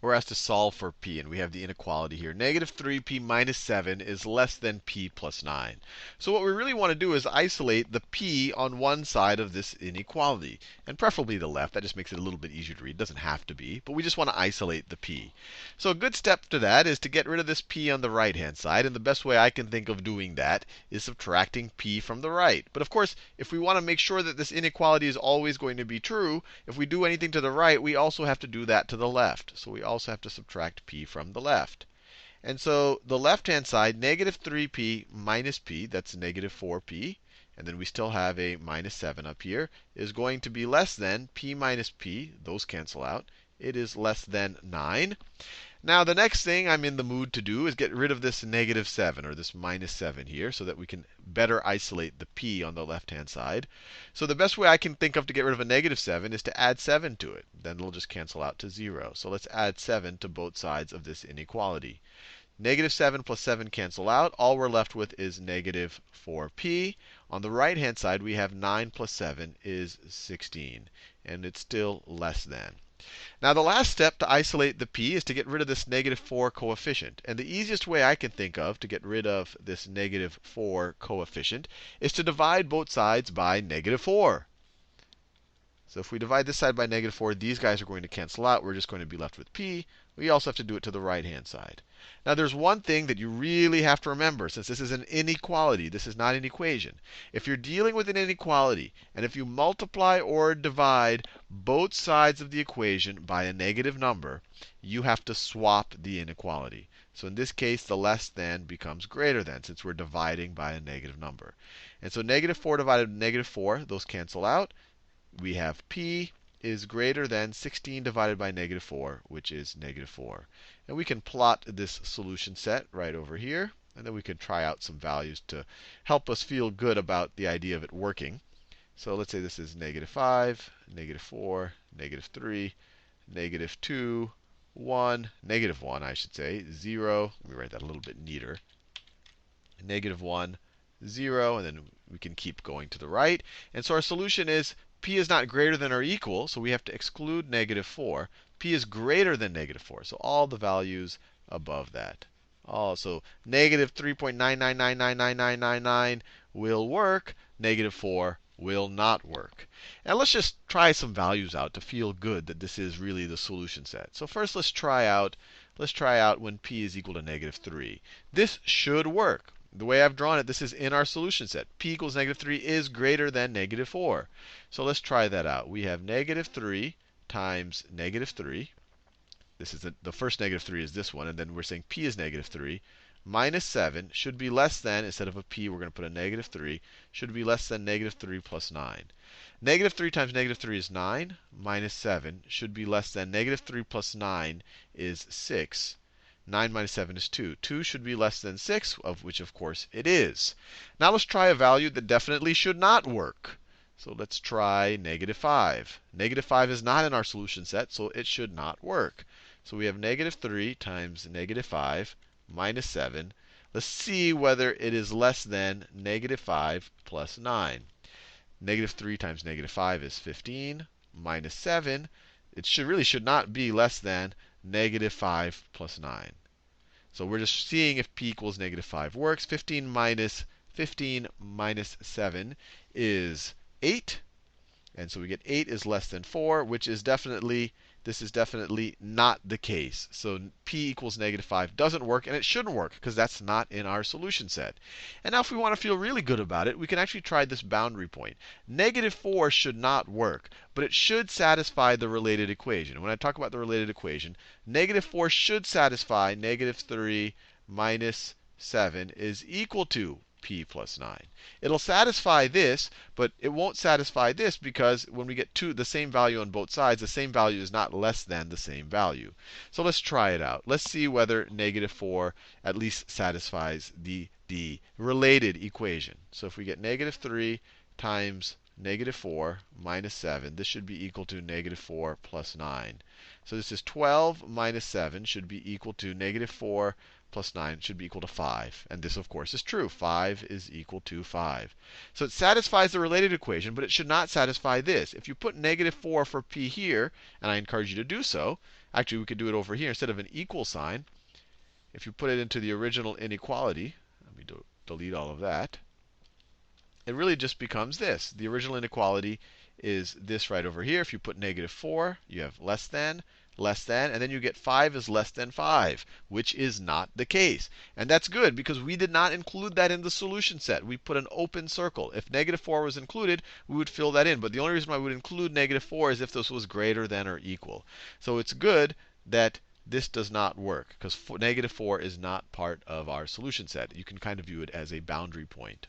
we're asked to solve for p, and we have the inequality here. Negative 3p minus 7 is less than p plus 9. So what we really want to do is isolate the p on one side of this inequality, and preferably the left. That just makes it a little bit easier to read. It doesn't have to be, but we just want to isolate the p. So a good step to that is to get rid of this p on the right-hand side, and the best way I can think of doing that is subtracting p from the right. But of course, if we want to make sure that this inequality is always going to be true, if we do anything to the right, we also have to do that to the left. So we also have to subtract p from the left. And so the left-hand side, negative 3p minus p, that's negative 4p, and then we still have a minus 7 up here, is going to be less than p minus p. Those cancel out. It is less than 9. Now, the next thing I'm in the mood to do is get rid of this negative 7, or this minus 7 here, so that we can better isolate the p on the left-hand side. So the best way I can think of to get rid of a negative 7 is to add 7 to it. Then it'll just cancel out to 0. So let's add 7 to both sides of this inequality. Negative 7 plus 7 cancel out. All we're left with is negative 4p. On the right-hand side, we have 9 plus 7 is 16. And it's still less than. Now, the last step to isolate the p is to get rid of this negative 4 coefficient. And the easiest way I can think of to get rid of this negative 4 coefficient is to divide both sides by negative 4. So if we divide this side by negative 4, these guys are going to cancel out. We're just going to be left with p. We also have to do it to the right-hand side. Now, there's one thing that you really have to remember, since this is an inequality. This is not an equation. If you're dealing with an inequality, and if you multiply or divide both sides of the equation by a negative number, you have to swap the inequality. So in this case, the less than becomes greater than, since we're dividing by a negative number. And so negative 4 divided by negative 4, those cancel out. We have p is greater than 16 divided by negative 4, which is negative 4. And we can plot this solution set right over here. And then we can try out some values to help us feel good about the idea of it working. So let's say this is negative 5, negative 4, negative 3, negative 2, 1, negative 1, I should say, 0. Let me write that a little bit neater. Negative 1, 0, and then we can keep going to the right. And so our solution is p is not greater than or equal, so we have to exclude negative 4. P is greater than negative 4, so all the values above that. So negative 3.9999999 will work. Negative 4 will not work. And let's just try some values out to feel good that this is really the solution set. So first, let's try out when p is equal to negative 3. This should work. The way I've drawn it, this is in our solution set. P equals negative 3 is greater than negative 4. So let's try that out. We have negative 3 times negative 3. This is the first negative 3 is this one. And then we're saying p is negative 3. Minus 7 should be less than, instead of a p, we're going to put a negative 3, should be less than negative 3 plus 9. Negative 3 times negative 3 is 9. Minus 7 should be less than negative 3 plus 9 is 6. 9 minus 7 is 2. 2 should be less than 6, of which, of course, it is. Now let's try a value that definitely should not work. So let's try negative 5. Negative 5 is not in our solution set, so it should not work. So we have negative 3 times negative 5 minus 7. Let's see whether it is less than negative 5 plus 9. Negative 3 times negative 5 is 15. Minus 7, it really should not be less than negative 5 plus 9. So we're just seeing if p equals negative 5 works. 15 minus 7 is 8. And so we get 8 is less than 4, which is definitely, this is definitely not the case. So p equals negative 5 doesn't work, and it shouldn't work, because that's not in our solution set. And now if we want to feel really good about it, we can actually try this boundary point. Negative 4 should not work, but it should satisfy the related equation. And when I talk about the related equation, negative 4 should satisfy negative 3 minus 7 is equal to p plus 9. It'll satisfy this, but it won't satisfy this, because when we get the same value on both sides, the same value is not less than the same value. So let's try it out. Let's see whether negative 4 at least satisfies the related equation. So if we get negative 3 times negative 4 minus 7, this should be equal to negative 4 plus 9. So this is 12 minus 7 should be equal to negative 4 plus 9 should be equal to 5. And this, of course, is true. 5 is equal to 5. So it satisfies the related equation, but it should not satisfy this. If you put negative 4 for p here, and I encourage you to do so, Actually, we could do it over here. Instead of an equal sign, if you put it into the original inequality, let me delete all of that. It really just becomes this. The original inequality is this right over here. If you put -4, you have less than, and then you get 5 is less than 5, which is not the case. And that's good because we did not include that in the solution set. We put an open circle. If -4 was included, we would fill that in. But the only reason why we would include -4 is if this was greater than or equal. So it's good that this does not work because -4 is not part of our solution set. You can kind of view it as a boundary point.